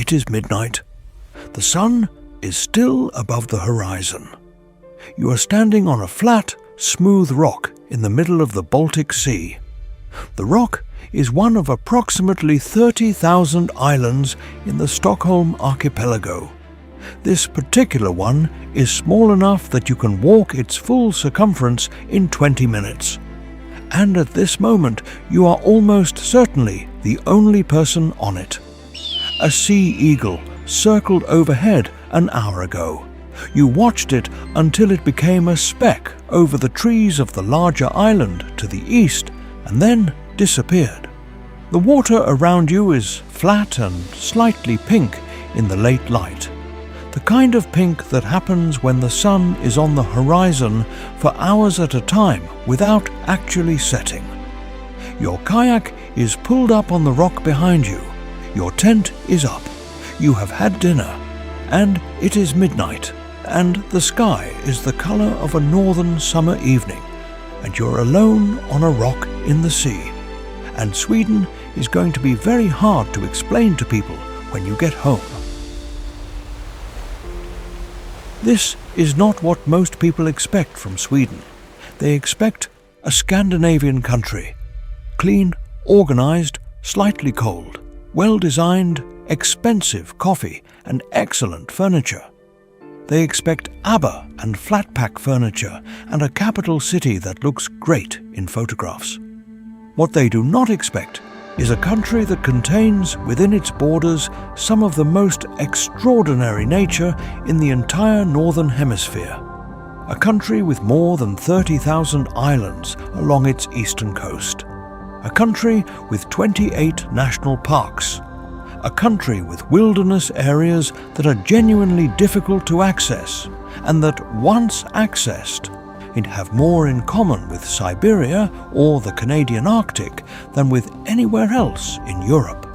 It is midnight. The sun is still above the horizon. You are standing on a flat, smooth rock in the middle of the Baltic Sea. The rock is one of approximately 30,000 islands in the Stockholm archipelago. This particular one is small enough that you can walk its full circumference in 20 minutes. And at this moment, you are almost certainly the only person on it. A sea eagle circled overhead an hour ago. You watched it until it became a speck over the trees of the larger island to the east and then disappeared. The water around you is flat and slightly pink in the late light. The kind of pink that happens when the sun is on the horizon for hours at a time without actually setting. Your kayak is pulled up on the rock behind you. Your tent is up. You have had dinner, and it is midnight, and the sky is the color of a northern summer evening, and you're alone on a rock in the sea. And Sweden is going to be very hard to explain to people when you get home. This is not what most people expect from Sweden. They expect a Scandinavian country. Clean, organized, slightly cold, well-designed, expensive coffee and excellent furniture. They expect ABBA and flat-pack furniture and a capital city that looks great in photographs. What they do not expect is a country that contains within its borders some of the most extraordinary nature in the entire Northern Hemisphere. A country with more than 30,000 islands along its eastern coast. A country with 28 national parks. A country with wilderness areas that are genuinely difficult to access, and that once accessed, it have more in common with Siberia or the Canadian Arctic than with anywhere else in Europe.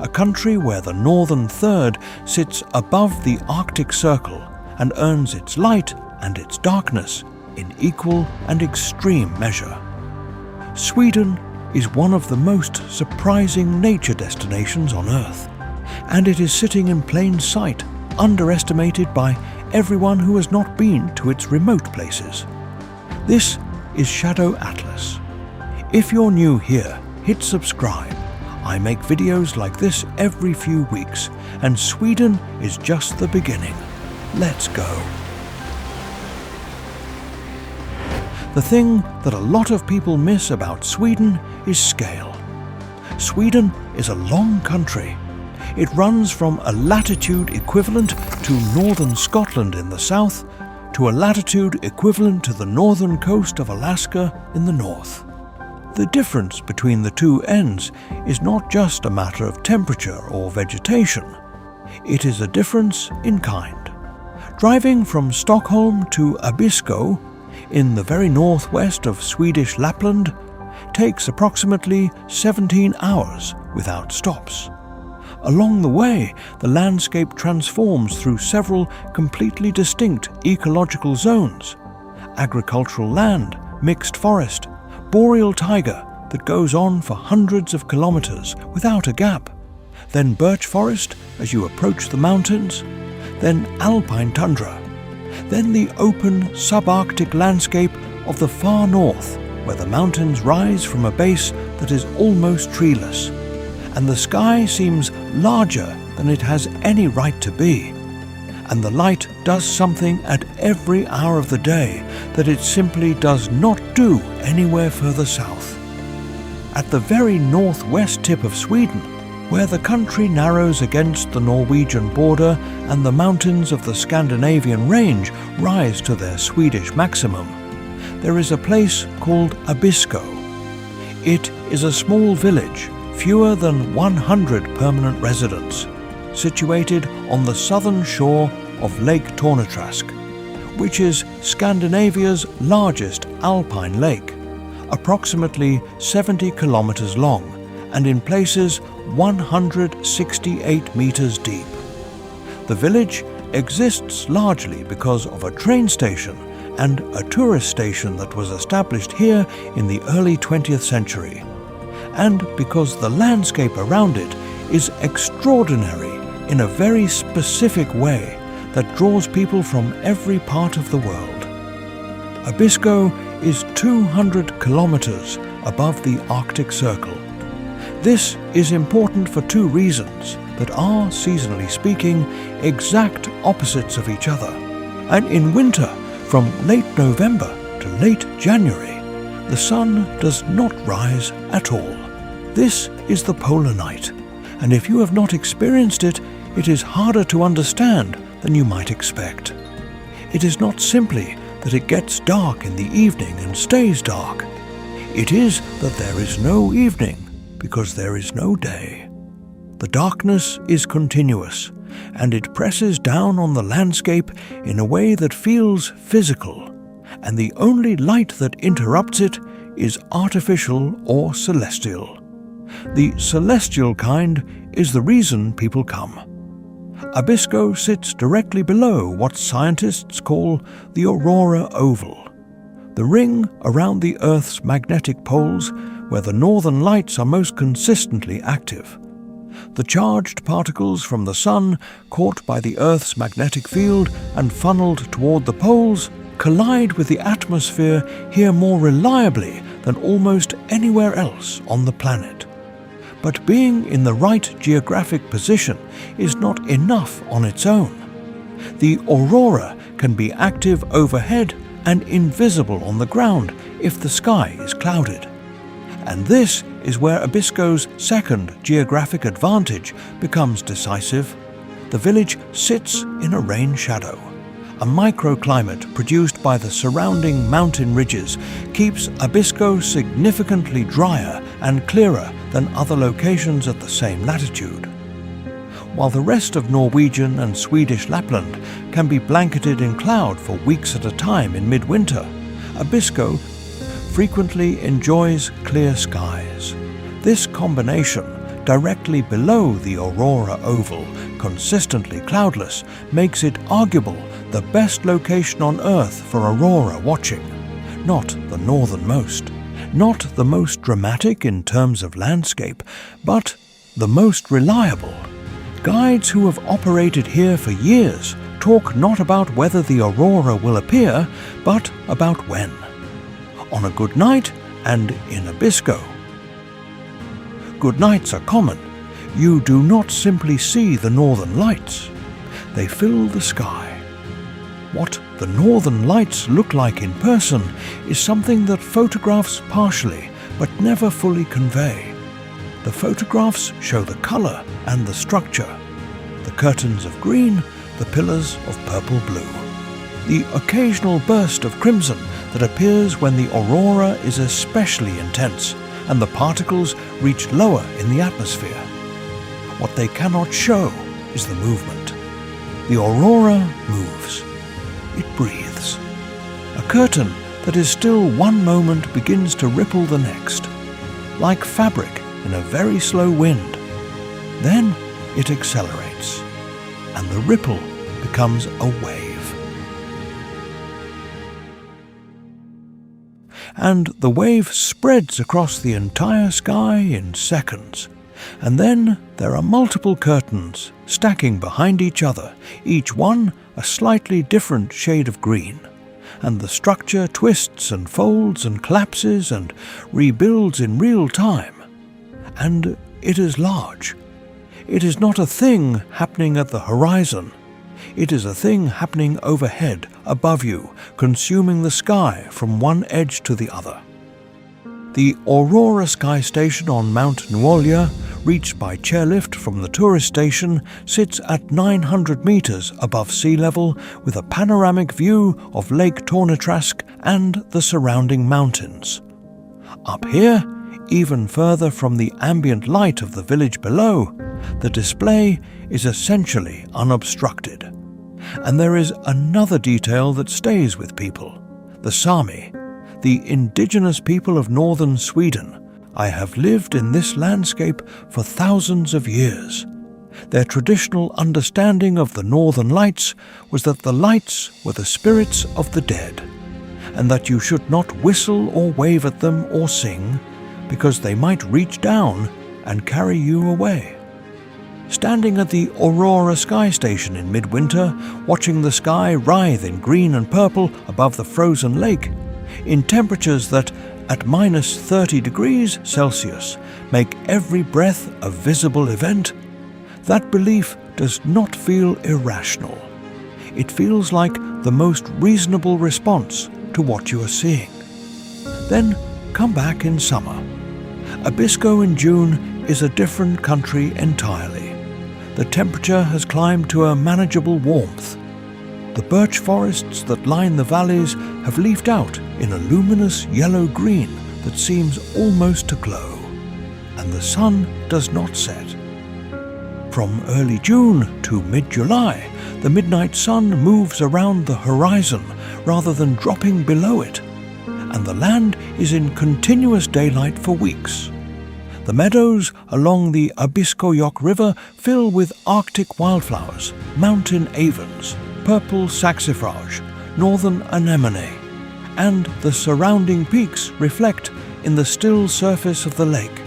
A country where the northern third sits above the Arctic Circle and earns its light and its darkness in equal and extreme measure. Sweden is one of the most surprising nature destinations on Earth, and it is sitting in plain sight, underestimated by everyone who has not been to its remote places. This is Shadow Atlas. If you're new here, hit subscribe. I make videos like this every few weeks, and Sweden is just the beginning. Let's go. The thing that a lot of people miss about Sweden is scale. Sweden is a long country. It runs from a latitude equivalent to northern Scotland in the south to a latitude equivalent to the northern coast of Alaska in the north. The difference between the two ends is not just a matter of temperature or vegetation. It is a difference in kind. Driving from Stockholm to Abisko, in the very northwest of Swedish Lapland, takes approximately 17 hours without stops. Along the way, the landscape transforms through several completely distinct ecological zones: agricultural land, mixed forest, boreal taiga that goes on for hundreds of kilometers without a gap, then birch forest as you approach the mountains, then alpine tundra, then the open subarctic landscape of the far north, where the mountains rise from a base that is almost treeless, and the sky seems larger than it has any right to be, and the light does something at every hour of the day that it simply does not do anywhere further south. At the very northwest tip of Sweden, where the country narrows against the Norwegian border and the mountains of the Scandinavian range rise to their Swedish maximum, there is a place called Abisko. It is a small village, fewer than 100 permanent residents, situated on the southern shore of Lake Tornetrask, which is Scandinavia's largest alpine lake, approximately 70 kilometers long and in places 168 meters deep. The village exists largely because of a train station and a tourist station that was established here in the early 20th century, and because the landscape around it is extraordinary in a very specific way that draws people from every part of the world. Abisko is 200 kilometers above the Arctic Circle. This is important for two reasons that are, seasonally speaking, exact opposites of each other. And in winter, from late November to late January, the sun does not rise at all. This is the polar night, and if you have not experienced it, it is harder to understand than you might expect. It is not simply that it gets dark in the evening and stays dark. It is that there is no evening because there is no day. The darkness is continuous, and it presses down on the landscape in a way that feels physical, and the only light that interrupts it is artificial or celestial. The celestial kind is the reason people come. Abisko sits directly below what scientists call the aurora oval, the ring around the Earth's magnetic poles where the northern lights are most consistently active. The charged particles from the sun, caught by the Earth's magnetic field and funneled toward the poles, collide with the atmosphere here more reliably than almost anywhere else on the planet. But being in the right geographic position is not enough on its own. The aurora can be active overhead and invisible on the ground if the sky is clouded. And this is where Abisko's second geographic advantage becomes decisive. The village sits in a rain shadow. A microclimate produced by the surrounding mountain ridges keeps Abisko significantly drier and clearer than other locations at the same latitude. While the rest of Norwegian and Swedish Lapland can be blanketed in cloud for weeks at a time in midwinter, Abisko frequently enjoys clear skies. This combination, directly below the aurora oval, consistently cloudless, makes it arguable the best location on Earth for aurora watching. Not the northernmost, not the most dramatic in terms of landscape, but the most reliable. Guides who have operated here for years talk not about whether the aurora will appear, but about when. On a good night and in Abisko. Good nights are common. You do not simply see the northern lights. They fill the sky. What the northern lights look like in person is something that photographs partially but never fully convey. The photographs show the color and the structure, the curtains of green, the pillars of purple blue, the occasional burst of crimson that appears when the aurora is especially intense and the particles reach lower in the atmosphere. What they cannot show is the movement. The aurora moves. It breathes. A curtain that is still one moment begins to ripple the next, like fabric in a very slow wind. Then it accelerates, and the ripple becomes a wave. And the wave spreads across the entire sky in seconds. And then there are multiple curtains stacking behind each other, each one a slightly different shade of green. And the structure twists and folds and collapses and rebuilds in real time. And it is large. It is not a thing happening at the horizon. It is a thing happening overhead, above you, consuming the sky from one edge to the other. The Aurora Sky Station on Mount Nuolja, reached by chairlift from the tourist station, sits at 900 meters above sea level with a panoramic view of Lake Tornetrask and the surrounding mountains. Up here, even further from the ambient light of the village below, the display is essentially unobstructed. And there is another detail that stays with people: the Sami, the indigenous people of northern Sweden. I have lived in this landscape for thousands of years. Their traditional understanding of the northern lights was that the lights were the spirits of the dead, and that you should not whistle or wave at them or sing, because they might reach down and carry you away. Standing at the Aurora sky station in midwinter, watching the sky writhe in green and purple above the frozen lake, in temperatures that, at minus 30 degrees Celsius, make every breath a visible event, that belief does not feel irrational. It feels like the most reasonable response to what you are seeing. Then come back in summer. Abisko in June is a different country entirely. The temperature has climbed to a manageable warmth. The birch forests that line the valleys have leafed out in a luminous yellow-green that seems almost to glow, and the sun does not set. From early June to mid-July, the midnight sun moves around the horizon rather than dropping below it, and the land is in continuous daylight for weeks. The meadows along the Abisko River fill with Arctic wildflowers, mountain avens, purple saxifrage, northern anemone, and the surrounding peaks reflect in the still surface of the lake,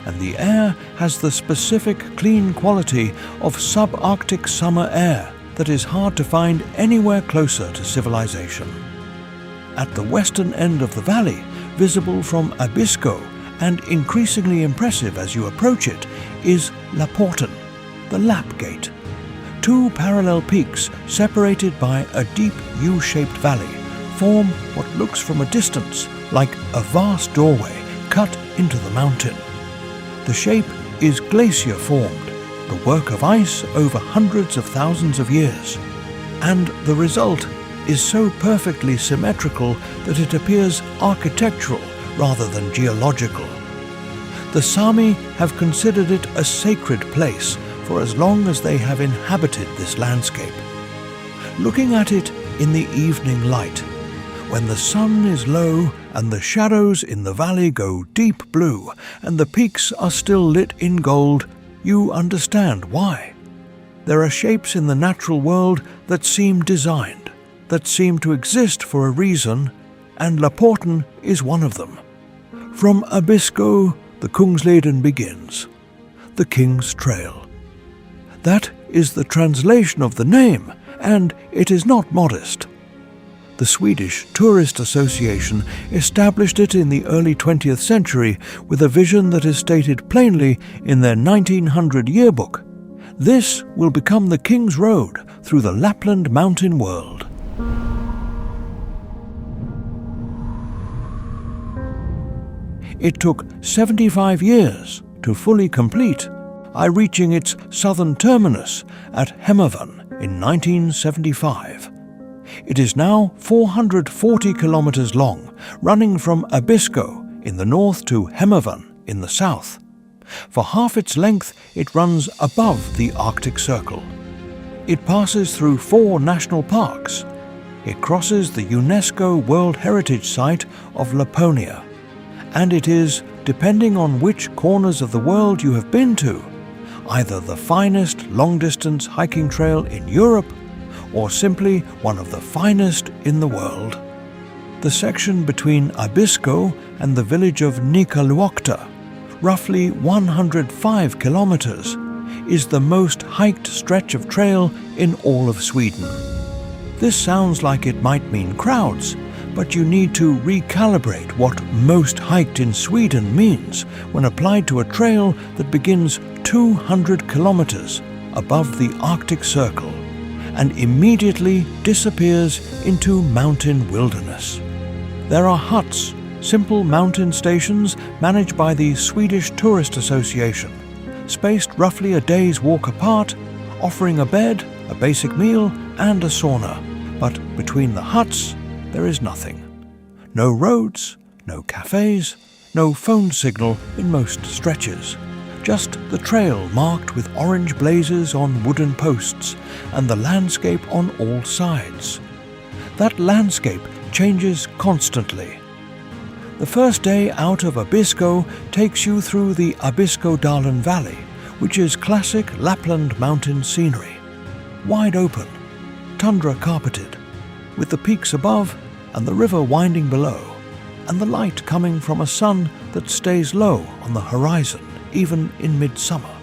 and the air has the specific clean quality of subarctic summer air that is hard to find anywhere closer to civilization. At the western end of the valley, visible from Abisko and increasingly impressive as you approach it, is Laporten, the Lap Gate. Two parallel peaks separated by a deep U-shaped valley form what looks from a distance like a vast doorway cut into the mountain. The shape is glacier formed, the work of ice over hundreds of thousands of years, and the result is so perfectly symmetrical that it appears architectural rather than geological. The Sami have considered it a sacred place for as long as they have inhabited this landscape. Looking at it in the evening light, when the sun is low and the shadows in the valley go deep blue and the peaks are still lit in gold, you understand why. There are shapes in the natural world that seem designed, that seem to exist for a reason, and Laporten is one of them. From Abisko, the Kungsleden begins, the King's Trail. That is the translation of the name, and it is not modest. The Swedish Tourist Association established it in the early 20th century with a vision that is stated plainly in their 1900 yearbook. This will become the King's Road through the Lapland mountain world. It took 75 years to fully complete, reaching its southern terminus at Hemavan in 1975. It is now 440 kilometers long, running from Abisko in the north to Hemavan in the south. For half its length, it runs above the Arctic Circle. It passes through 4 national parks. It crosses the UNESCO World Heritage Site of Laponia. And it is, depending on which corners of the world you have been to, either the finest long-distance hiking trail in Europe or simply one of the finest in the world. The section between Abisko and the village of Nikkaluokta, roughly 105 kilometers, is the most hiked stretch of trail in all of Sweden. This sounds like it might mean crowds, but you need to recalibrate what most hiked in Sweden means when applied to a trail that begins 200 kilometers above the Arctic Circle and immediately disappears into mountain wilderness. There are huts, simple mountain stations managed by the Swedish Tourist Association, spaced roughly a day's walk apart, offering a bed, a basic meal, and a sauna. But between the huts, there is nothing. No roads, no cafes, no phone signal in most stretches. Just the trail marked with orange blazes on wooden posts and the landscape on all sides. That landscape changes constantly. The first day out of Abisko takes you through the Abisko-dalen Valley, which is classic Lapland mountain scenery. Wide open, tundra carpeted, with the peaks above and the river winding below, and the light coming from a sun that stays low on the horizon even in midsummer.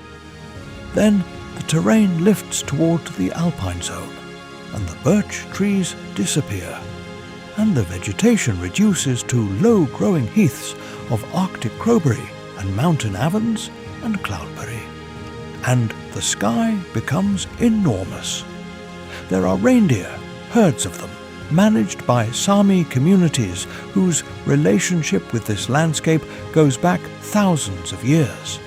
Then the terrain lifts toward the alpine zone, and the birch trees disappear, and the vegetation reduces to low-growing heaths of Arctic crowberry and mountain avens and cloudberry. And the sky becomes enormous. There are reindeer, herds of them, managed by Sami communities whose relationship with this landscape goes back thousands of years.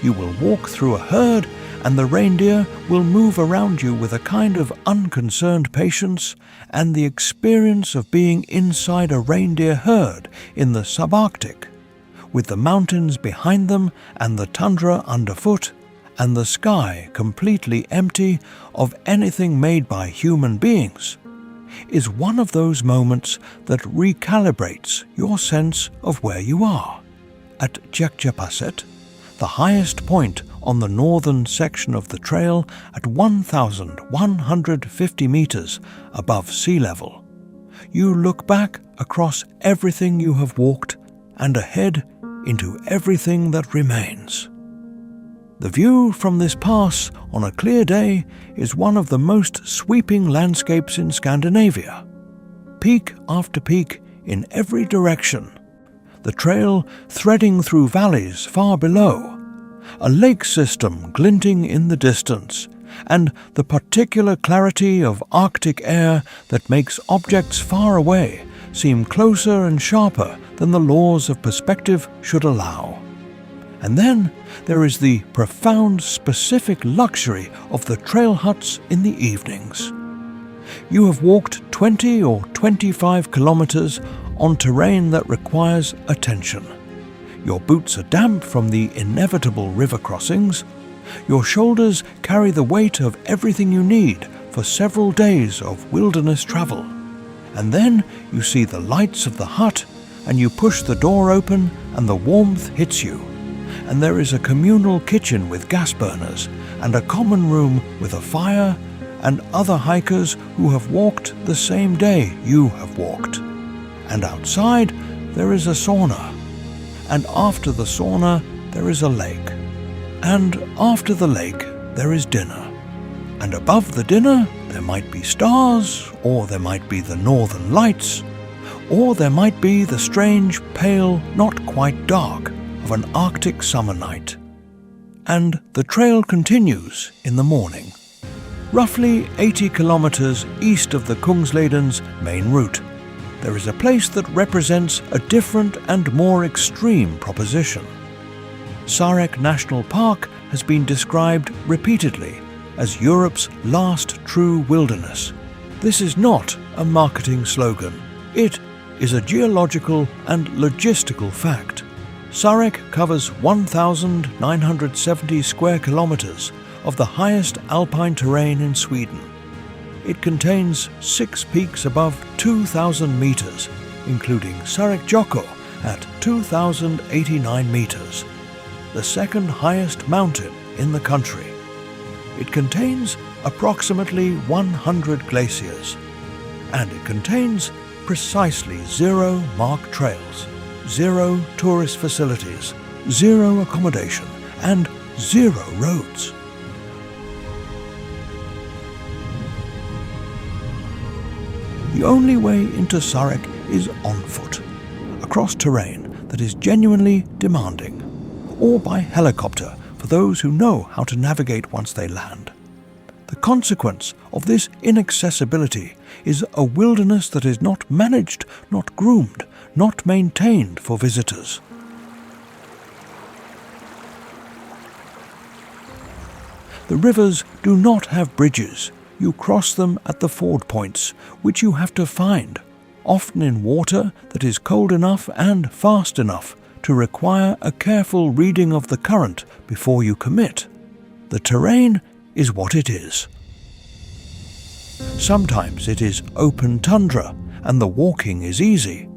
You will walk through a herd, and the reindeer will move around you with a kind of unconcerned patience, and the experience of being inside a reindeer herd in the subarctic, with the mountains behind them and the tundra underfoot, and the sky completely empty of anything made by human beings, is one of those moments that recalibrates your sense of where you are. At Tjekjepaset, the highest point on the northern section of the trail at 1,150 meters above sea level, you look back across everything you have walked and ahead into everything that remains. The view from this pass on a clear day is one of the most sweeping landscapes in Scandinavia. Peak after peak in every direction, the trail threading through valleys far below, a lake system glinting in the distance, and the particular clarity of Arctic air that makes objects far away seem closer and sharper than the laws of perspective should allow. And then there is the profound specific luxury of the trail huts in the evenings. You have walked 20 or 25 kilometers on terrain that requires attention. Your boots are damp from the inevitable river crossings. Your shoulders carry the weight of everything you need for several days of wilderness travel. And then you see the lights of the hut, and you push the door open and the warmth hits you. And there is a communal kitchen with gas burners, and a common room with a fire, and other hikers who have walked the same day you have walked. And outside there is a sauna, and after the sauna there is a lake, and after the lake there is dinner. And above the dinner there might be stars, or there might be the northern lights, or there might be the strange, pale, not quite dark of an Arctic summer night. And the trail continues in the morning, roughly 80 kilometers east of the Kungsleden's main route. There is a place that represents a different and more extreme proposition. Sarek National Park has been described repeatedly as Europe's last true wilderness. This is not a marketing slogan. It is a geological and logistical fact. Sarek covers 1,970 square kilometers of the highest alpine terrain in Sweden. It contains 6 peaks above 2,000 meters, including Sarek at 2,089 meters, the second highest mountain in the country. It contains approximately 100 glaciers, and it contains precisely 0 marked trails, 0 tourist facilities, 0 accommodation, and 0 roads. The only way into Sarek is on foot, across terrain that is genuinely demanding, or by helicopter for those who know how to navigate once they land. The consequence of this inaccessibility is a wilderness that is not managed, not groomed, not maintained for visitors. The rivers do not have bridges. You cross them at the ford points, which you have to find, often in water that is cold enough and fast enough to require a careful reading of the current before you commit. The terrain is what it is. Sometimes it is open tundra and the walking is easy,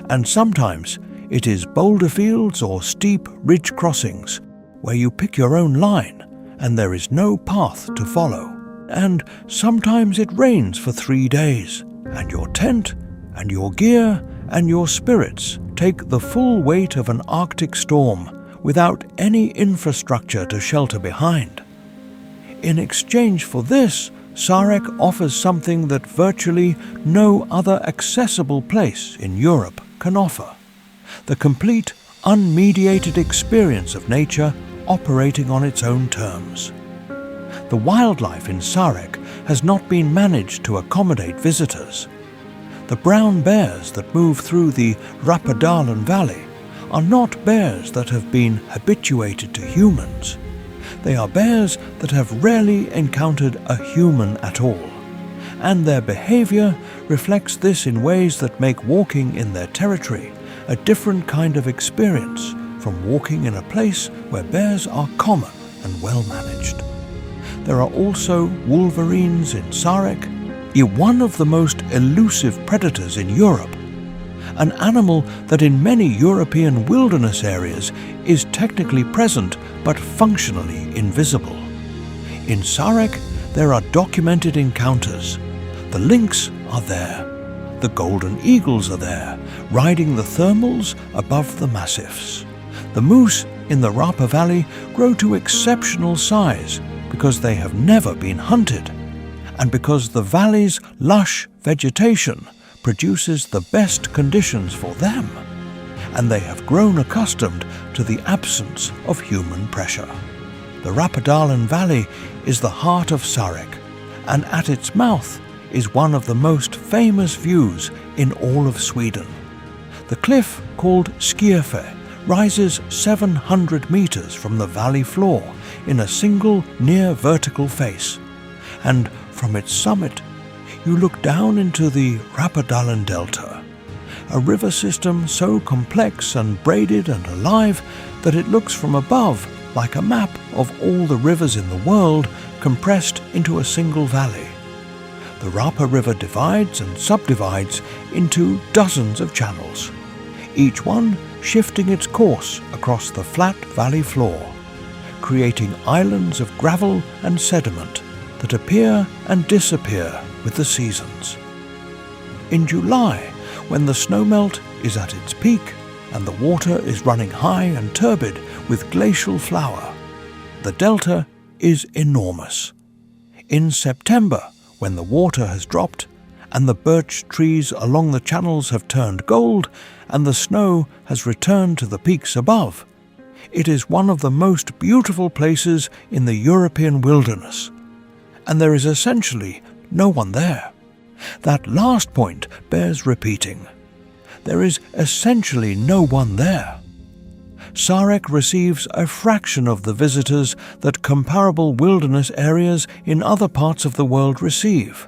and sometimes it is boulder fields or steep ridge crossings where you pick your own line and there is no path to follow. And sometimes it rains for 3 days, and your tent and your gear and your spirits take the full weight of an Arctic storm without any infrastructure to shelter behind. In exchange for this, Sarek offers something that virtually no other accessible place in Europe can offer: the complete, unmediated experience of nature operating on its own terms. The wildlife in Sarek has not been managed to accommodate visitors. The brown bears that move through the Rappadalan Valley are not bears that have been habituated to humans. They are bears that have rarely encountered a human at all, and their behavior reflects this in ways that make walking in their territory a different kind of experience from walking in a place where bears are common and well managed. There are also wolverines in Sarek, one of the most elusive predators in Europe, an animal that in many European wilderness areas is technically present but functionally invisible. In Sarek, there are documented encounters. The lynx are there. The golden eagles are there, riding the thermals above the massifs. The moose in the Rapa Valley grow to exceptional size because they have never been hunted, and because the valley's lush vegetation produces the best conditions for them, and they have grown accustomed to the absence of human pressure. The Rappadalan Valley is the heart of Sarek, and at its mouth is one of the most famous views in all of Sweden. The cliff called Skierfe rises 700 meters from the valley floor in a single near-vertical face, and from its summit you look down into the Rappadalan Delta, a river system so complex and braided and alive that it looks from above like a map of all the rivers in the world compressed into a single valley. The Rapa River divides and subdivides into dozens of channels, each one shifting its course across the flat valley floor, creating islands of gravel and sediment that appear and disappear with the seasons. In July, when the snowmelt is at its peak and the water is running high and turbid with glacial flower, the delta is enormous. In September, when the water has dropped and the birch trees along the channels have turned gold and the snow has returned to the peaks above, it is one of the most beautiful places in the European wilderness, and there is essentially no one there. That last point bears repeating. There is essentially no one there. Sarek receives a fraction of the visitors that comparable wilderness areas in other parts of the world receive.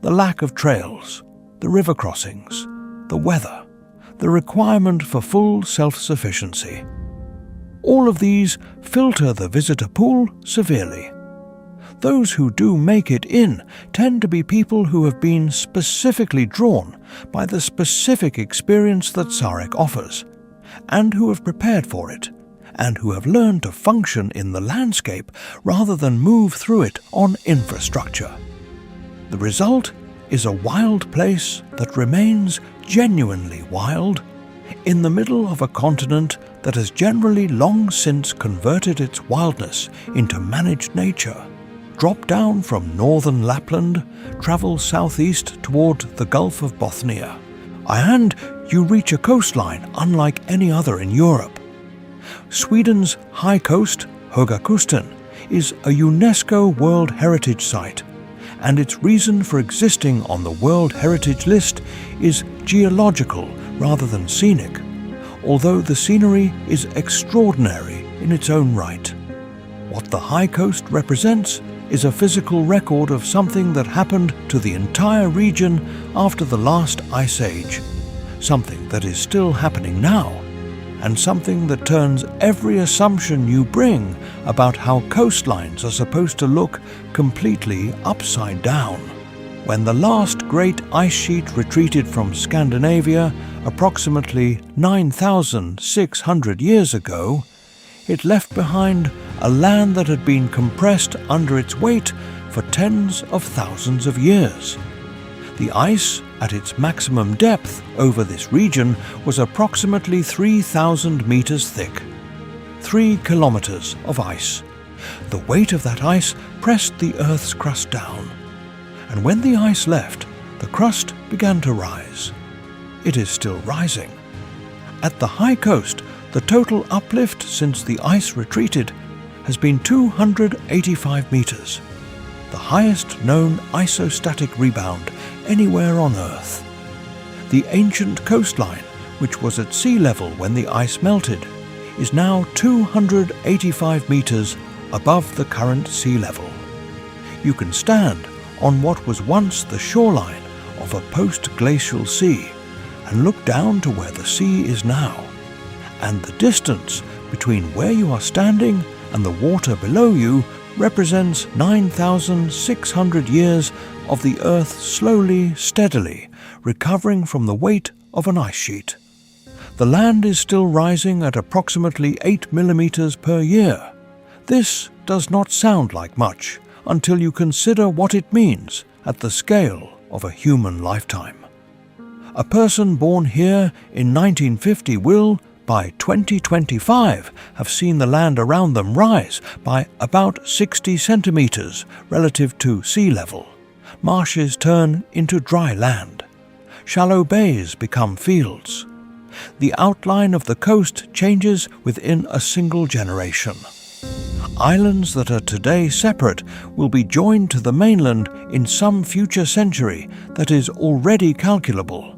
The lack of trails, the river crossings, the weather, the requirement for full self-sufficiency. All of these filter the visitor pool severely. Those who do make it in tend to be people who have been specifically drawn by the specific experience that Sarek offers, and who have prepared for it, and who have learned to function in the landscape rather than move through it on infrastructure. The result is a wild place that remains genuinely wild, in the middle of a continent that has generally long since converted its wildness into managed nature. Drop down from northern Lapland, travel southeast toward the Gulf of Bothnia, and you reach a coastline unlike any other in Europe. Sweden's high coast, Höga Kusten, is a UNESCO World Heritage Site, and its reason for existing on the World Heritage List is geological rather than scenic, although the scenery is extraordinary in its own right. What the high coast represents is a physical record of something that happened to the entire region after the last ice age, something that is still happening now, and something that turns every assumption you bring about how coastlines are supposed to look completely upside down. When the last great ice sheet retreated from Scandinavia approximately 9,600 years ago, it left behind a land that had been compressed under its weight for tens of thousands of years. The ice at its maximum depth over this region was approximately 3,000 meters thick. 3 kilometers of ice, The weight of that ice pressed the Earth's crust down, and when the ice left, the crust began to rise. It is still rising. At the high coast, the total uplift since the ice retreated has been 285 meters, the highest known isostatic rebound anywhere on Earth. The ancient coastline, which was at sea level when the ice melted, is now 285 meters above the current sea level. You can stand on what was once the shoreline of a post-glacial sea and look down to where the sea is now, and the distance between where you are standing and the water below you represents 9,600 years of the Earth slowly, steadily recovering from the weight of an ice sheet. The land is still rising at approximately 8 millimeters per year. This does not sound like much until you consider what it means at the scale of a human lifetime. A person born here in 1950 will, by 2025, have seen the land around them rise by about 60 centimeters relative to sea level. Marshes turn into dry land. Shallow bays become fields. The outline of the coast changes within a single generation. Islands that are today separate will be joined to the mainland in some future century that is already calculable.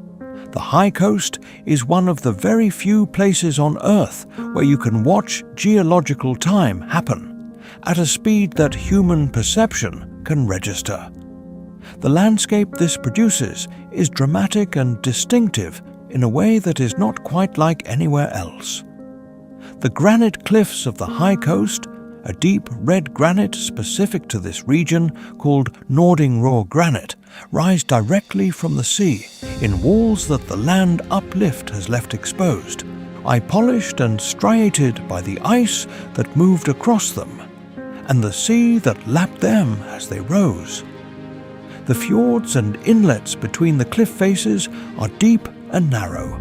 The high coast is one of the very few places on Earth where you can watch geological time happen at a speed that human perception can register. The landscape this produces is dramatic and distinctive in a way that is not quite like anywhere else. The granite cliffs of the high coast, a deep red granite specific to this region called Nordingrå granite, rise directly from the sea in walls that the land uplift has left exposed, eye-polished and striated by the ice that moved across them, and the sea that lapped them as they rose. The fjords and inlets between the cliff faces are deep and narrow,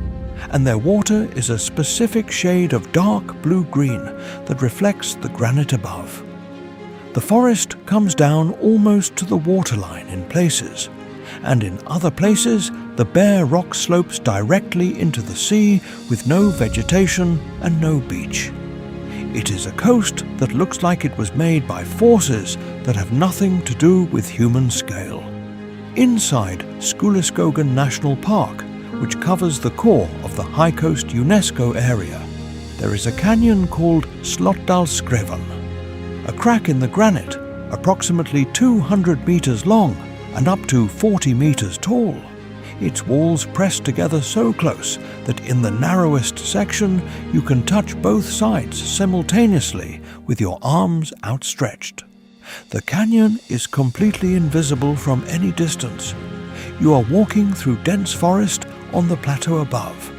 and their water is a specific shade of dark blue-green that reflects the granite above. The forest comes down almost to the waterline in places, and in other places the bare rock slopes directly into the sea with no vegetation and no beach. It is a coast that looks like it was made by forces that have nothing to do with human scale. Inside Skoleskogen National Park, which covers the core of the High Coast UNESCO area, there is a canyon called Slotdalsskreven, a crack in the granite approximately 200 meters long and up to 40 meters tall. Its walls press together so close that in the narrowest section you can touch both sides simultaneously with your arms outstretched. The canyon is completely invisible from any distance. You are walking through dense forest on the plateau above,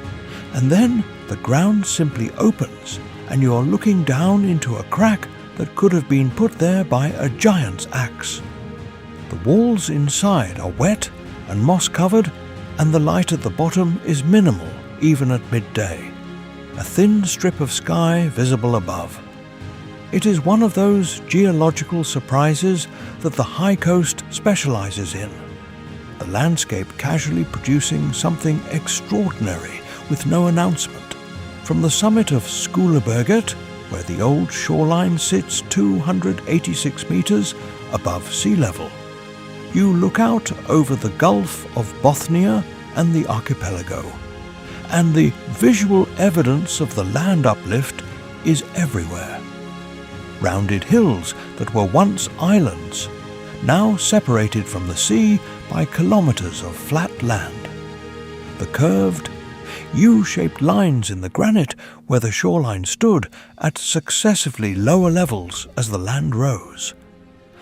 and then the ground simply opens and you are looking down into a crack that could have been put there by a giant's axe. The walls inside are wet and moss-covered, and the light at the bottom is minimal even at midday, a thin strip of sky visible above. It is one of those geological surprises that the high coast specializes in. The landscape casually producing something extraordinary with no announcement. From the summit of Skuleberget, where the old shoreline sits 286 meters above sea level, you look out over the Gulf of Bothnia and the archipelago, and the visual evidence of the land uplift is everywhere. Rounded hills that were once islands, now separated from the sea by kilometers of flat land. The curved, U-shaped lines in the granite where the shoreline stood at successively lower levels as the land rose.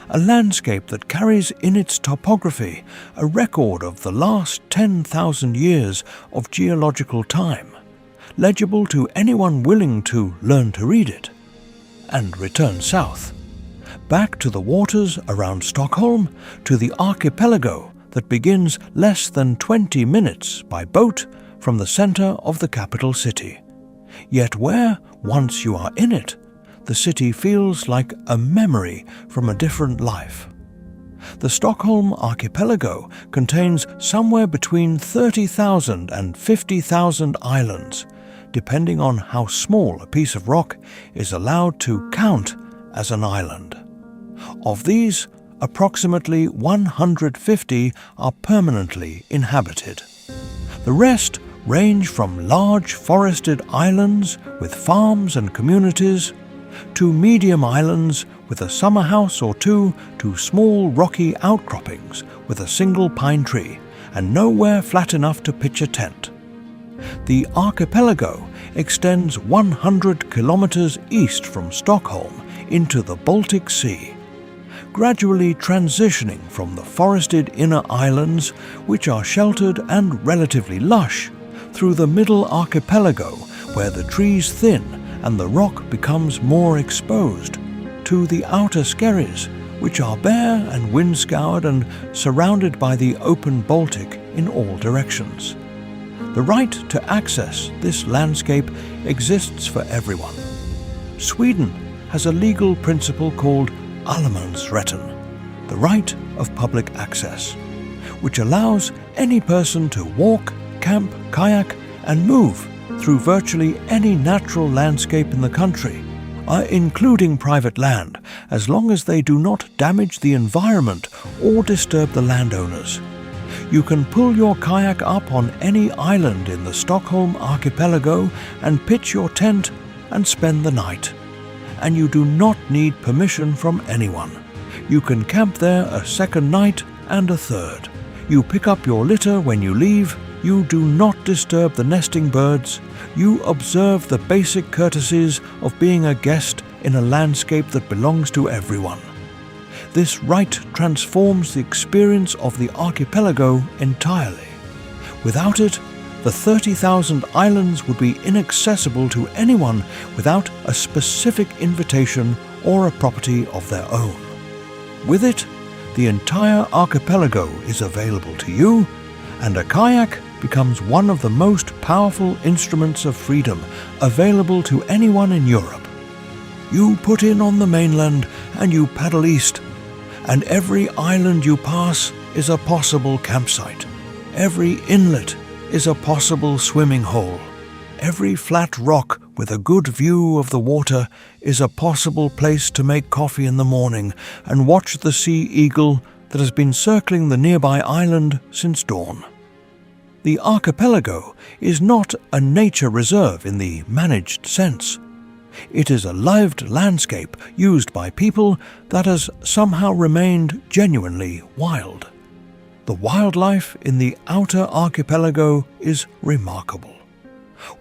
A landscape that carries in its topography a record of the last 10,000 years of geological time, legible to anyone willing to learn to read it, and return south, back to the waters around Stockholm, to the archipelago that begins less than 20 minutes by boat from the center of the capital city, yet where, once you are in it, the city feels like a memory from a different life. The Stockholm archipelago contains somewhere between 30,000 and 50,000 islands, depending on how small a piece of rock is allowed to count as an island. Of these, approximately 150 are permanently inhabited. The rest range from large forested islands with farms and communities, to medium islands with a summer house or two, to small rocky outcroppings with a single pine tree and nowhere flat enough to pitch a tent. The archipelago extends 100 kilometers east from Stockholm into the Baltic Sea, gradually transitioning from the forested inner islands, which are sheltered and relatively lush, through the middle archipelago, where the trees thin and the rock becomes more exposed, to the outer skerries, which are bare and wind-scoured and surrounded by the open Baltic in all directions. The right to access this landscape exists for everyone. Sweden has a legal principle called allemansrätten, the right of public access, which allows any person to walk, camp, kayak and move through virtually any natural landscape in the country, including private land, as long as they do not damage the environment or disturb the landowners. You can pull your kayak up on any island in the Stockholm archipelago and pitch your tent and spend the night. And you do not need permission from anyone. You can camp there a second night and a third. You pick up your litter when you leave. You do not disturb the nesting birds. You observe the basic courtesies of being a guest in a landscape that belongs to everyone. This right transforms the experience of the archipelago entirely. Without it, the 30,000 islands would be inaccessible to anyone without a specific invitation or a property of their own. With it, the entire archipelago is available to you, and a kayak becomes one of the most powerful instruments of freedom available to anyone in Europe. You put in on the mainland and you paddle east, and every island you pass is a possible campsite. Every inlet is a possible swimming hole. Every flat rock with a good view of the water is a possible place to make coffee in the morning and watch the sea eagle that has been circling the nearby island since dawn. The archipelago is not a nature reserve in the managed sense. It is a lived landscape used by people that has somehow remained genuinely wild. The wildlife in the outer archipelago is remarkable.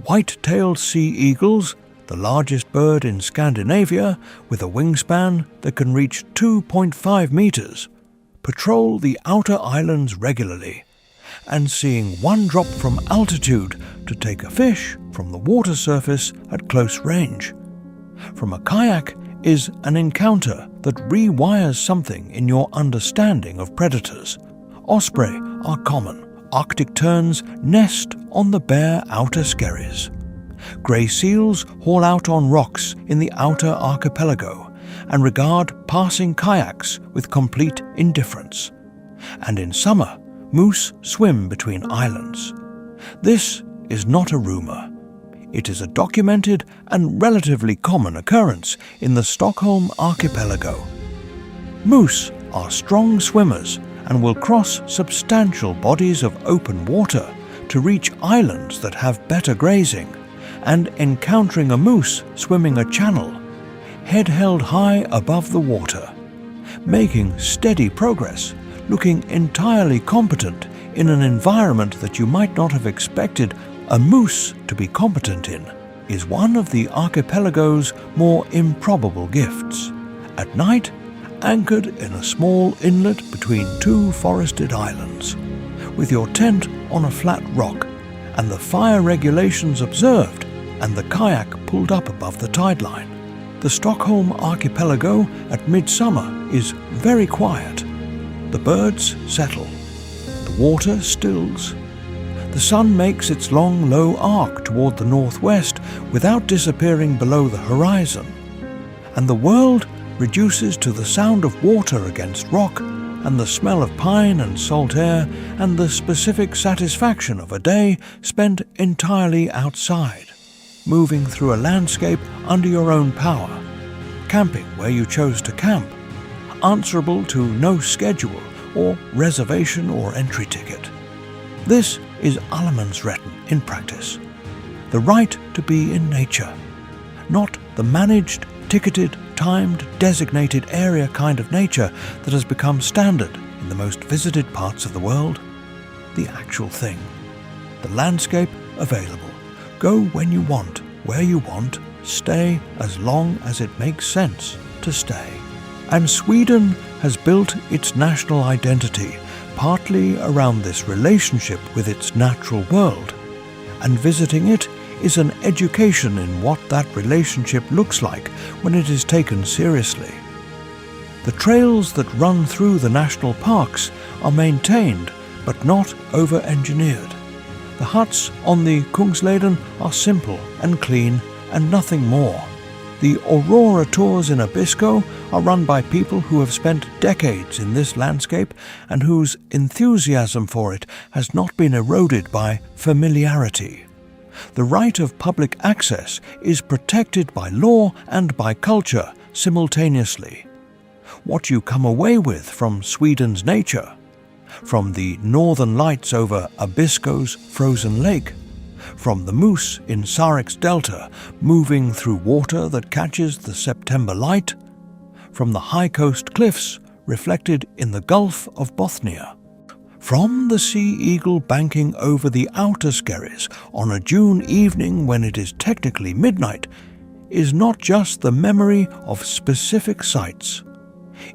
White-tailed sea eagles, the largest bird in Scandinavia with a wingspan that can reach 2.5 meters, patrol the outer islands regularly, and seeing one drop from altitude to take a fish from the water surface at close range. From a kayak is an encounter that rewires something in your understanding of predators. Osprey are common. Arctic terns nest on the bare outer skerries. Grey seals haul out on rocks in the outer archipelago and regard passing kayaks with complete indifference. And in summer, moose swim between islands. This is not a rumour. It is a documented and relatively common occurrence in the Stockholm archipelago. Moose are strong swimmers and will cross substantial bodies of open water to reach islands that have better grazing, and encountering a moose swimming a channel, head held high above the water, making steady progress, looking entirely competent in an environment that you might not have expected a moose to be competent in, is one of the archipelago's more improbable gifts. At night, anchored in a small inlet between two forested islands, with your tent on a flat rock and the fire regulations observed and the kayak pulled up above the tide line. The Stockholm archipelago at midsummer is very quiet. The birds settle. The water stills. The sun makes its long, low arc toward the northwest without disappearing below the horizon. and the world reduces to the sound of water against rock, and the smell of pine and salt air, and the specific satisfaction of a day spent entirely outside, moving through a landscape under your own power, camping where you chose to camp, answerable to no schedule or reservation or entry ticket. This is allemansretten in practice. The right to be in nature, not the managed, ticketed, timed, designated area kind of nature that has become standard in the most visited parts of the world. The actual thing. The landscape available. Go when you want, where you want, stay as long as it makes sense to stay. And Sweden has built its national identity partly around this relationship with its natural world, and visiting it is an education in what that relationship looks like when it is taken seriously. The trails that run through the national parks are maintained but not over-engineered. The huts on the Kungsleden are simple and clean and nothing more. The Aurora tours in Abisko are run by people who have spent decades in this landscape and whose enthusiasm for it has not been eroded by familiarity. The right of public access is protected by law and by culture simultaneously. What you come away with from Sweden's nature, from the northern lights over Abisko's frozen lake, from the moose in Sarek's delta moving through water that catches the September light, from the high coast cliffs reflected in the Gulf of Bothnia, from the sea eagle banking over the outer skerries on a June evening when it is technically midnight, is not just the memory of specific sights.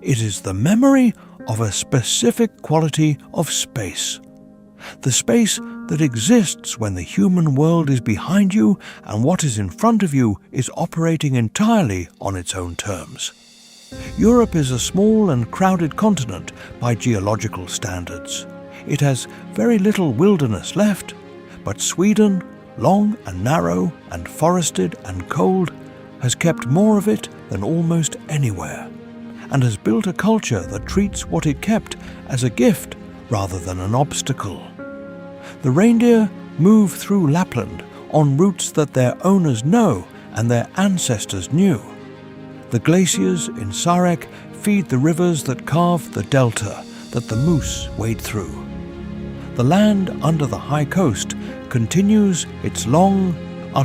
It is the memory of a specific quality of space. The space that exists when the human world is behind you and what is in front of you is operating entirely on its own terms. Europe is a small and crowded continent by geological standards. It has very little wilderness left, but Sweden, long and narrow and forested and cold, has kept more of it than almost anywhere, and has built a culture that treats what it kept as a gift rather than an obstacle. The reindeer move through Lapland on routes that their owners know and their ancestors knew. The glaciers in Sarek feed the rivers that carve the delta that the moose wade through. The land under the high coast continues its long,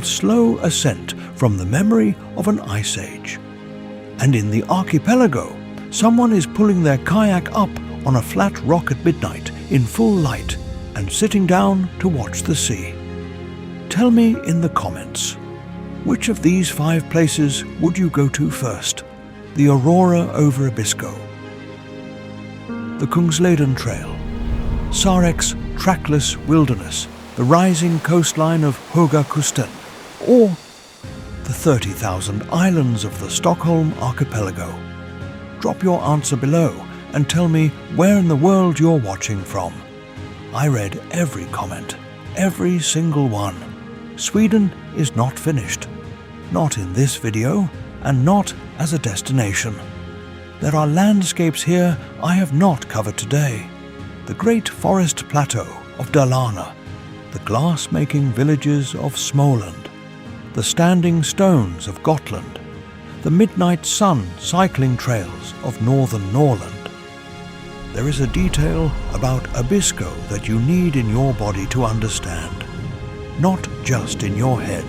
slow ascent from the memory of an ice age. And in the archipelago, someone is pulling their kayak up on a flat rock at midnight in full light and sitting down to watch the sea. Tell me in the comments, which of these 5 places would you go to first? The Aurora over Abisko, the Kungsleden Trail, Sarek's trackless wilderness, the rising coastline of Högakusten, or the 30,000 islands of the Stockholm archipelago? Drop your answer below and tell me where in the world you're watching from. I read every comment, every single one. Sweden is not finished. Not in this video, and not as a destination. There are landscapes here I have not covered today. The great forest plateau of Dalarna, the glass-making villages of Småland, the standing stones of Gotland, the midnight sun cycling trails of northern Norland. There is a detail about Abisko that you need in your body to understand, not just in your head.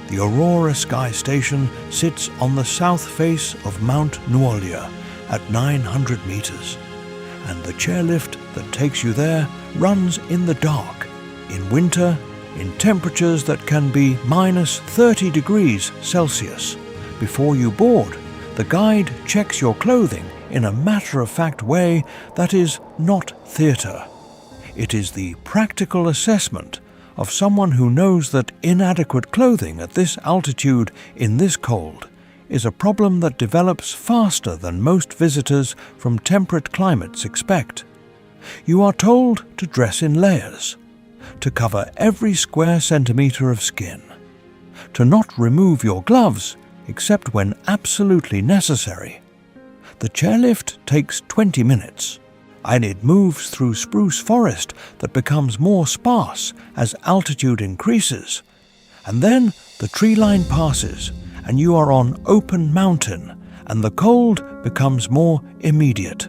The Aurora Sky Station sits on the south face of Mount Nuolja at 900 meters, and the chairlift that takes you there runs in the dark, in winter, in temperatures that can be minus 30 degrees Celsius. Before you board, the guide checks your clothing in a matter-of-fact way that is not theatre. It is the practical assessment of someone who knows that inadequate clothing at this altitude in this cold is a problem that develops faster than most visitors from temperate climates expect. You are told to dress in layers, to cover every square centimetre of skin. to not remove your gloves except when absolutely necessary. The chairlift takes 20 minutes, and it moves through spruce forest that becomes more sparse as altitude increases. And then the tree line passes, and you are on open mountain, and the cold becomes more immediate.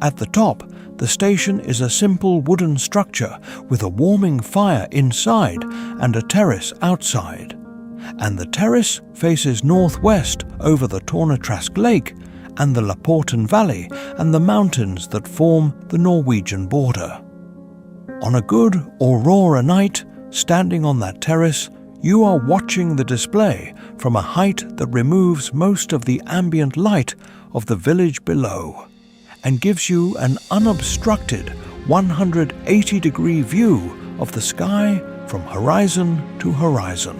At the top, the station is a simple wooden structure with a warming fire inside and a terrace outside. And the terrace faces northwest over the Tornetrask Lake and the Laporten Valley and the mountains that form the Norwegian border. On a good aurora night, standing on that terrace, you are watching the display from a height that removes most of the ambient light of the village below and gives you an unobstructed 180-degree view of the sky from horizon to horizon.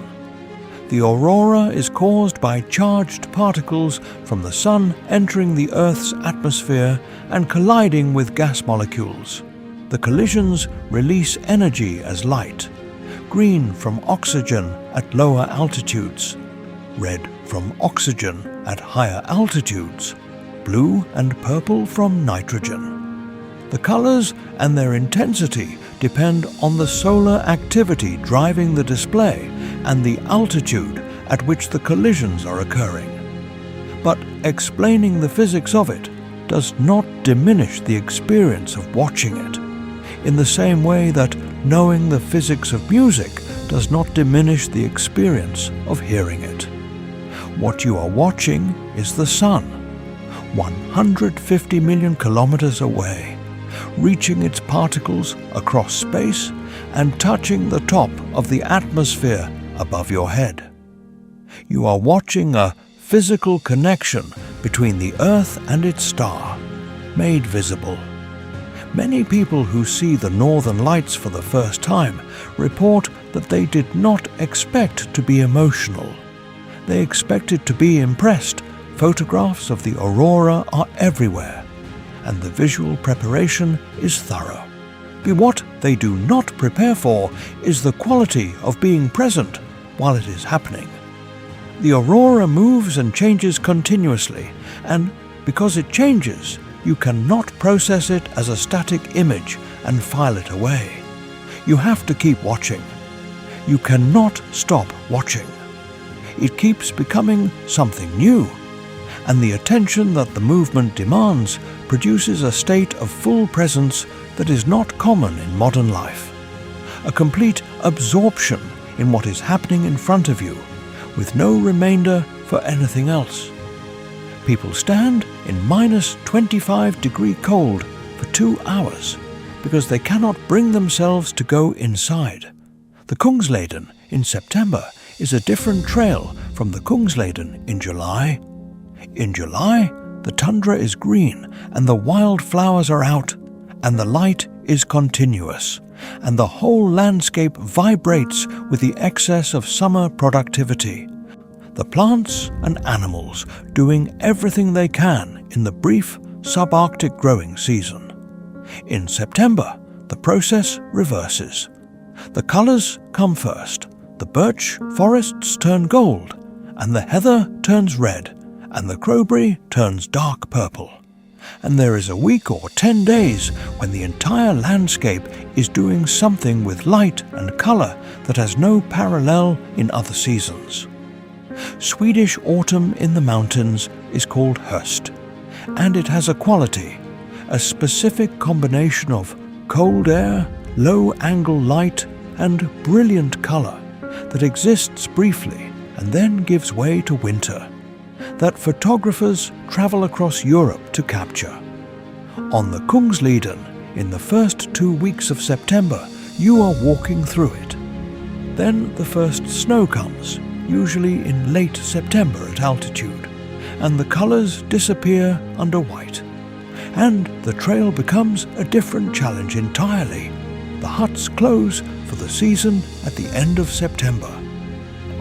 The aurora is caused by charged particles from the sun entering the Earth's atmosphere and colliding with gas molecules. The collisions release energy as light: green from oxygen at lower altitudes, red from oxygen at higher altitudes, blue and purple from nitrogen. The colors and their intensity depend on the solar activity driving the display and the altitude at which the collisions are occurring. But explaining the physics of it does not diminish the experience of watching it, in the same way that knowing the physics of music does not diminish the experience of hearing it. What you are watching is the sun, 150 million kilometers away, reaching its particles across space and touching the top of the atmosphere above your head. You are watching a physical connection between the Earth and its star, made visible. Many people who see the Northern Lights for the first time report that they did not expect to be emotional. They expected to be impressed. Photographs of the aurora are everywhere, and the visual preparation is thorough. But what they do not prepare for is the quality of being present while it is happening. The aurora moves and changes continuously, and because it changes, you cannot process it as a static image and file it away. You have to keep watching. You cannot stop watching. It keeps becoming something new, and the attention that the movement demands produces a state of full presence that is not common in modern life. A complete absorption in what is happening in front of you, with no remainder for anything else. People stand in -25-degree cold for 2 hours because they cannot bring themselves to go inside. The Kungsleden in September is a different trail from the Kungsleden in July. In July, the tundra is green and the wild flowers are out, and the light is continuous, and the whole landscape vibrates with the excess of summer productivity. The plants and animals doing everything they can in the brief subarctic growing season. In September, the process reverses. The colors come first. The birch forests turn gold, and the heather turns red, and the crowberry turns dark purple. And there is a week or 10 days when the entire landscape is doing something with light and color that has no parallel in other seasons. Swedish autumn in the mountains is called höst, and it has a quality, a specific combination of cold air, low-angle light, and brilliant color that exists briefly and then gives way to winter, that photographers travel across Europe to capture. On the Kungsleden, in the first 2 weeks of September, you are walking through it. Then the first snow comes, usually in late September at altitude, and the colors disappear under white. And the trail becomes a different challenge entirely. The huts close for the season at the end of September.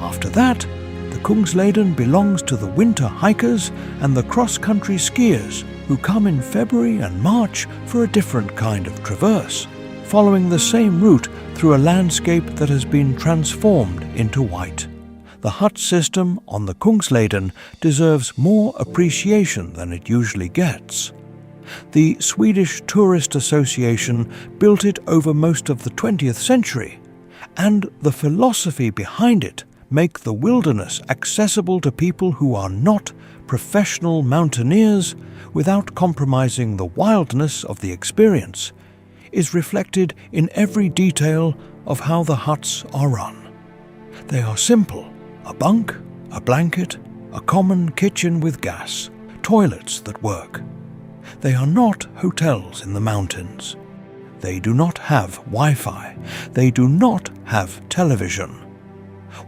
After that, the Kungsleden belongs to the winter hikers and the cross-country skiers who come in February and March for a different kind of traverse, following the same route through a landscape that has been transformed into white. The hut system on the Kungsleden deserves more appreciation than it usually gets. The Swedish Tourist Association built it over most of the 20th century, and the philosophy behind it make the wilderness accessible to people who are not professional mountaineers without compromising the wildness of the experience is reflected in every detail of how the huts are run. They are simple: a bunk, a blanket, a common kitchen with gas, toilets that work. They are not hotels in the mountains. They do not have Wi-Fi. They do not have television.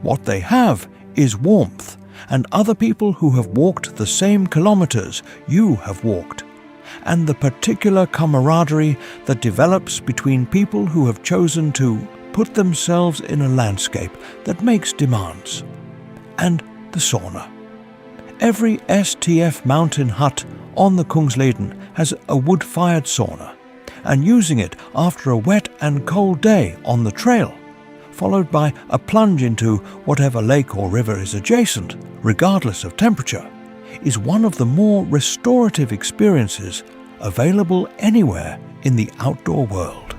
What they have is warmth and other people who have walked the same kilometers you have walked, and the particular camaraderie that develops between people who have chosen to put themselves in a landscape that makes demands. And the sauna. Every STF mountain hut on the Kungsleden has a wood-fired sauna, and using it after a wet and cold day on the trail, followed by a plunge into whatever lake or river is adjacent, regardless of temperature, is one of the more restorative experiences available anywhere in the outdoor world.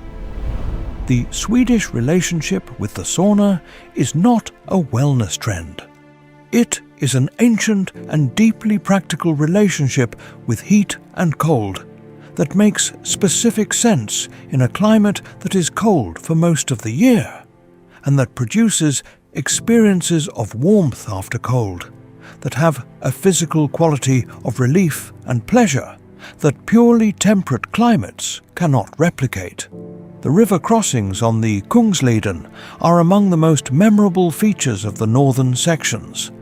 The Swedish relationship with the sauna is not a wellness trend. It is an ancient and deeply practical relationship with heat and cold that makes specific sense in a climate that is cold for most of the year, and that produces experiences of warmth after cold that have a physical quality of relief and pleasure that purely temperate climates cannot replicate. The river crossings on the Kungsleden are among the most memorable features of the northern sections.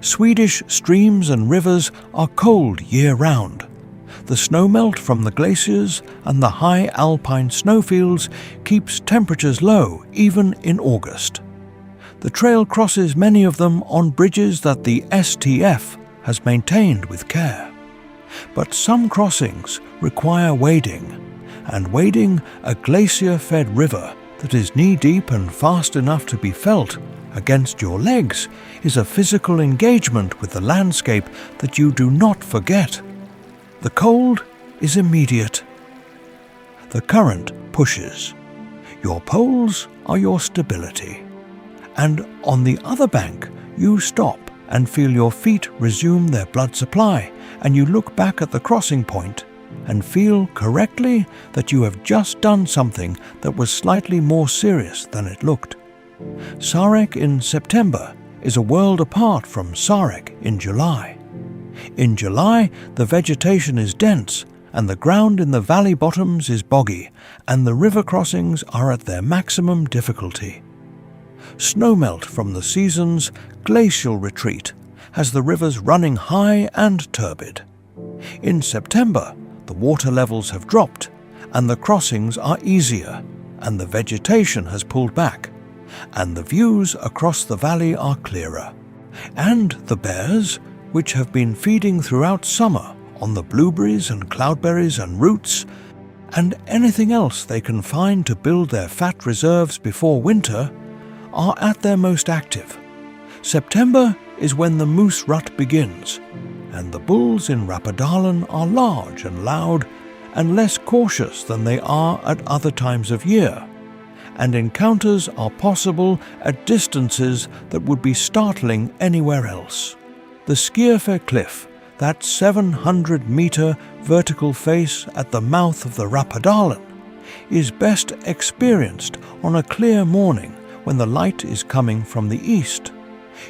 Swedish streams and rivers are cold year-round. The snowmelt from the glaciers and the high alpine snowfields keeps temperatures low even in August. The trail crosses many of them on bridges that the STF has maintained with care. But some crossings require wading, and wading a glacier-fed river that is knee-deep and fast enough to be felt against your legs is a physical engagement with the landscape that you do not forget. The cold is immediate. The current pushes. Your poles are your stability. And on the other bank, you stop and feel your feet resume their blood supply, and you look back at the crossing point and feel correctly that you have just done something that was slightly more serious than it looked. Sarek in September is a world apart from Sarek in July. In July, the vegetation is dense, and the ground in the valley bottoms is boggy, and the river crossings are at their maximum difficulty. Snowmelt from the season's glacial retreat has the rivers running high and turbid. In September, the water levels have dropped, and the crossings are easier, and the vegetation has pulled back, and the views across the valley are clearer. And the bears, which have been feeding throughout summer on the blueberries and cloudberries and roots, and anything else they can find to build their fat reserves before winter, are at their most active. September is when the moose rut begins, and the bulls in Rappedalen are large and loud and less cautious than they are at other times of year, and encounters are possible at distances that would be startling anywhere else. The Skierfe Cliff, that 700-meter vertical face at the mouth of the Rappedalen, is best experienced on a clear morning when the light is coming from the east.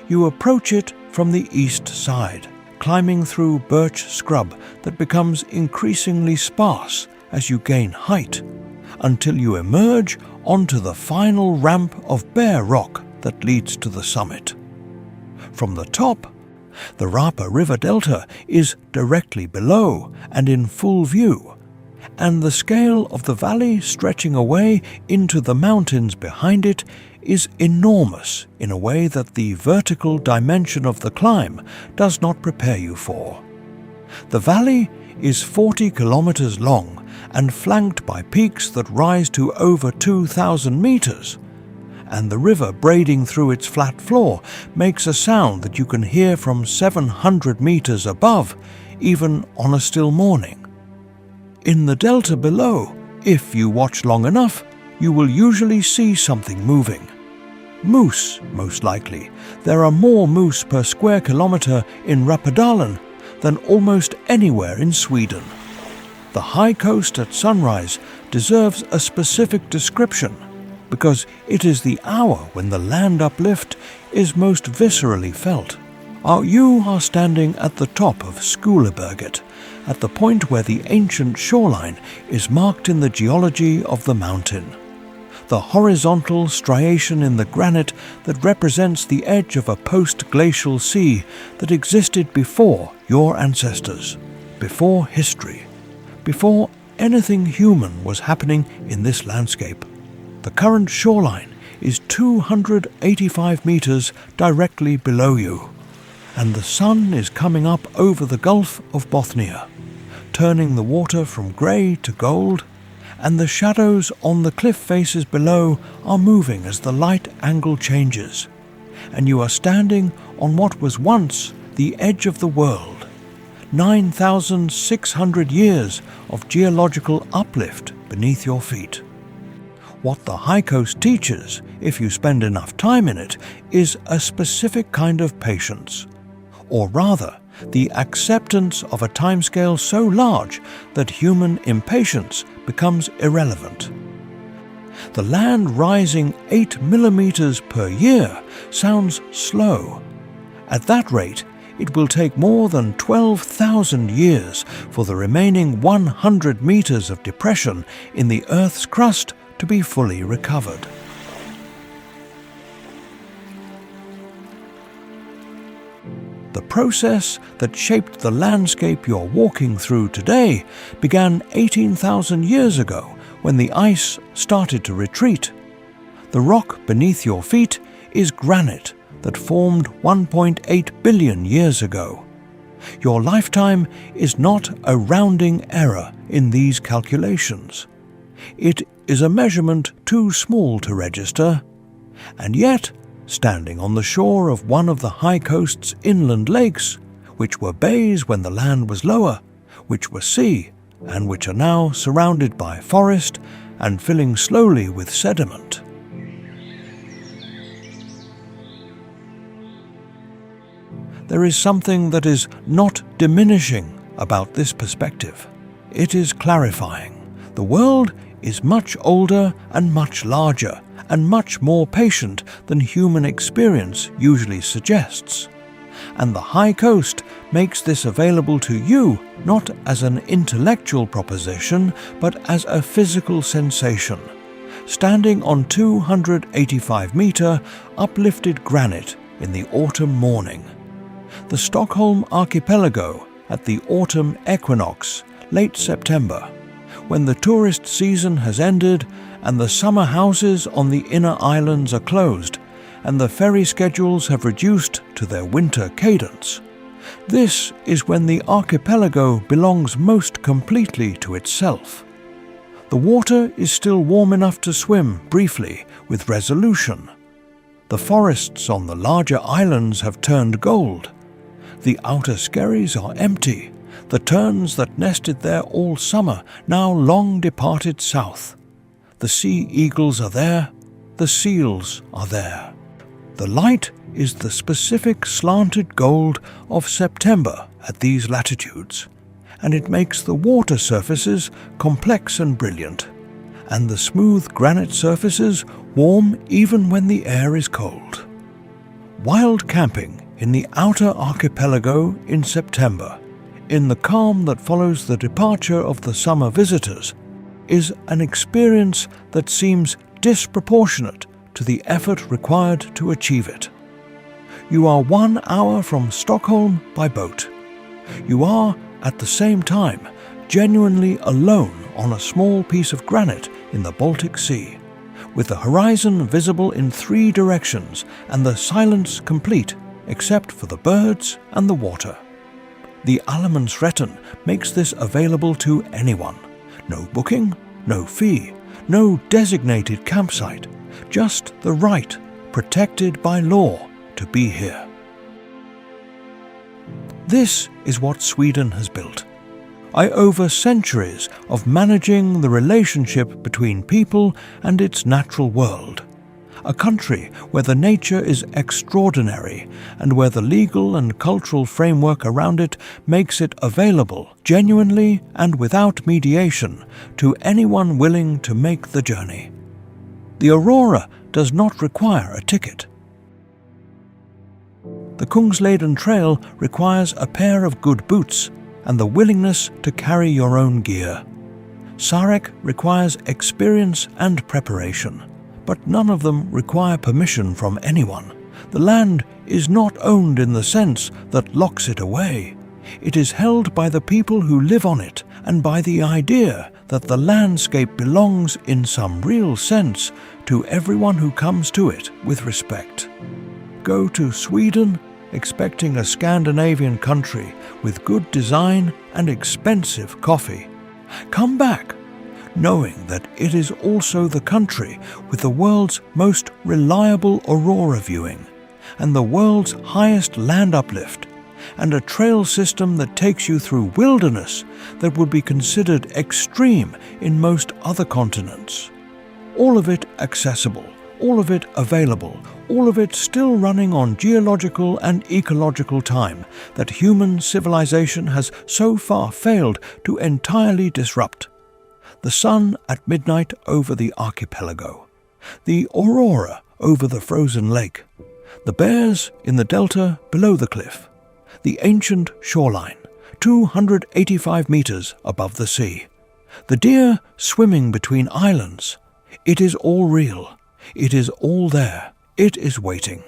You approach it from the east side, climbing through birch scrub that becomes increasingly sparse as you gain height, until you emerge onto the final ramp of bare rock that leads to the summit. From the top, the Rapa River Delta is directly below and in full view, and the scale of the valley stretching away into the mountains behind it is enormous in a way that the vertical dimension of the climb does not prepare you for. The valley is 40 kilometers long and flanked by peaks that rise to over 2,000 meters, and the river braiding through its flat floor makes a sound that you can hear from 700 meters above, even on a still morning. In the delta below, if you watch long enough, you will usually see something moving. Moose, most likely. There are more moose per square kilometre in Rappedalen than almost anywhere in Sweden. The high coast at sunrise deserves a specific description because it is the hour when the land uplift is most viscerally felt. You are standing at the top of Skuleberget, at the point where the ancient shoreline is marked in the geology of the mountain. The horizontal striation in the granite that represents the edge of a post-glacial sea that existed before your ancestors, before history, before anything human was happening in this landscape. The current shoreline is 285 meters directly below you, and the sun is coming up over the Gulf of Bothnia, turning the water from grey to gold, and the shadows on the cliff faces below are moving as the light angle changes, and you are standing on what was once the edge of the world. 9,600 years of geological uplift beneath your feet. What the high coast teaches, if you spend enough time in it, is a specific kind of patience, or rather, the acceptance of a timescale so large that human impatience becomes irrelevant. The land rising 8 millimeters per year sounds slow. At that rate, it will take more than 12,000 years for the remaining 100 meters of depression in the Earth's crust to be fully recovered. The process that shaped the landscape you're walking through today began 18,000 years ago when the ice started to retreat. The rock beneath your feet is granite that formed 1.8 billion years ago. Your lifetime is not a rounding error in these calculations. It is a measurement too small to register, and yet, standing on the shore of one of the high coast's inland lakes, which were bays when the land was lower, which were sea, and which are now surrounded by forest and filling slowly with sediment. There is something that is not diminishing about this perspective. It is clarifying. The world is much older and much larger, and much more patient than human experience usually suggests. And the high coast makes this available to you not as an intellectual proposition, but as a physical sensation, standing on 285-meter uplifted granite in the autumn morning. The Stockholm archipelago at the autumn equinox, late September, when the tourist season has ended and the summer houses on the inner islands are closed, and the ferry schedules have reduced to their winter cadence. This is when the archipelago belongs most completely to itself. The water is still warm enough to swim briefly with resolution. The forests on the larger islands have turned gold. The outer skerries are empty, the terns that nested there all summer now long departed south. The sea eagles are there, the seals are there. The light is the specific slanted gold of September at these latitudes, and it makes the water surfaces complex and brilliant, and the smooth granite surfaces warm even when the air is cold. Wild camping in the outer archipelago in September, in the calm that follows the departure of the summer visitors, is an experience that seems disproportionate to the effort required to achieve it. You are 1 hour from Stockholm by boat. You are, at the same time, genuinely alone on a small piece of granite in the Baltic Sea, with the horizon visible in 3 directions and the silence complete except for the birds and the water. The Allemansrätten makes this available to anyone. No booking, no fee, no designated campsite, just the right, protected by law, to be here. This is what Sweden has built. Over centuries of managing the relationship between people and its natural world. A country where the nature is extraordinary and where the legal and cultural framework around it makes it available, genuinely and without mediation, to anyone willing to make the journey. The aurora does not require a ticket. The Kungsleden Trail requires a pair of good boots and the willingness to carry your own gear. Sarek requires experience and preparation, but none of them require permission from anyone. The land is not owned in the sense that locks it away. It is held by the people who live on it and by the idea that the landscape belongs in some real sense to everyone who comes to it with respect. Go to Sweden expecting a Scandinavian country with good design and expensive coffee. Come back knowing that it is also the country with the world's most reliable aurora viewing and the world's highest land uplift and a trail system that takes you through wilderness that would be considered extreme in most other continents. All of it accessible, all of it available, all of it still running on geological and ecological time that human civilization has so far failed to entirely disrupt. The sun at midnight over the archipelago, the aurora over the frozen lake, the bears in the delta below the cliff, the ancient shoreline, 285 meters above the sea, the deer swimming between islands. It is all real. It is all there. It is waiting.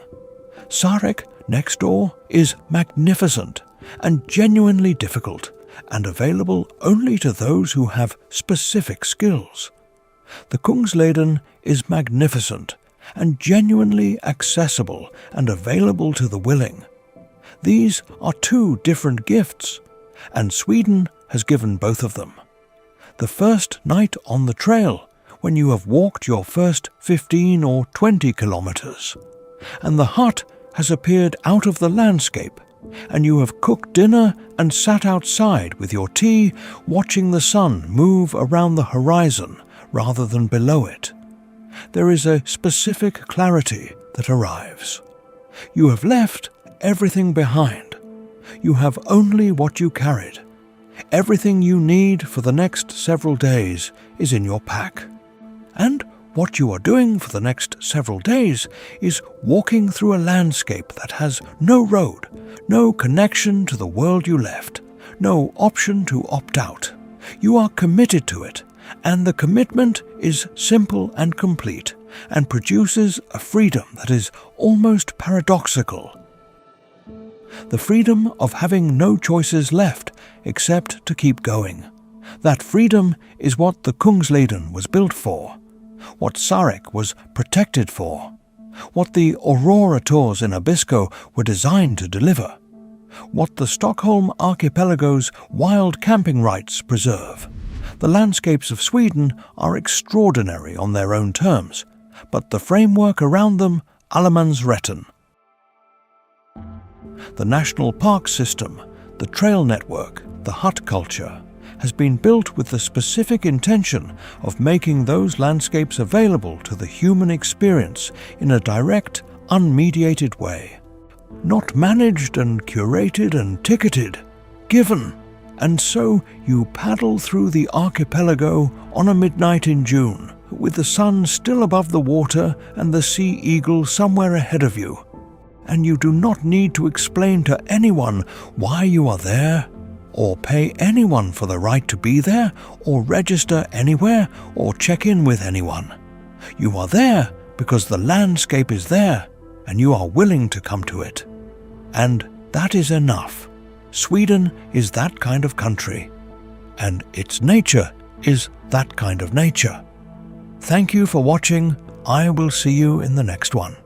Sarek next door is magnificent and genuinely difficult and available only to those who have specific skills. The Kungsleden is magnificent and genuinely accessible and available to the willing. These are two different gifts, and Sweden has given both of them. The first night on the trail, when you have walked your first 15 or 20 kilometers, and the hut has appeared out of the landscape, and you have cooked dinner and sat outside with your tea, watching the sun move around the horizon rather than below it. There is a specific clarity that arrives. You have left everything behind. You have only what you carried. Everything you need for the next several days is in your pack. And what you are doing for the next several days is walking through a landscape that has no road, no connection to the world you left, no option to opt out. You are committed to it, and the commitment is simple and complete, and produces a freedom that is almost paradoxical. The freedom of having no choices left except to keep going. That freedom is what the Kungsleden was built for, what Sarek was protected for, what the aurora tours in Abisko were designed to deliver, what the Stockholm archipelago's wild camping rights preserve. The landscapes of Sweden are extraordinary on their own terms, but the framework around them, allemansrätten. The national park system, the trail network, the hut culture, has been built with the specific intention of making those landscapes available to the human experience in a direct, unmediated way. Not managed and curated and ticketed, given. And so you paddle through the archipelago on a midnight in June, with the sun still above the water and the sea eagle somewhere ahead of you. And you do not need to explain to anyone why you are there, or pay anyone for the right to be there, or register anywhere, or check in with anyone. You are there because the landscape is there, and you are willing to come to it. And that is enough. Sweden is that kind of country, and its nature is that kind of nature. Thank you for watching. I will see you in the next one.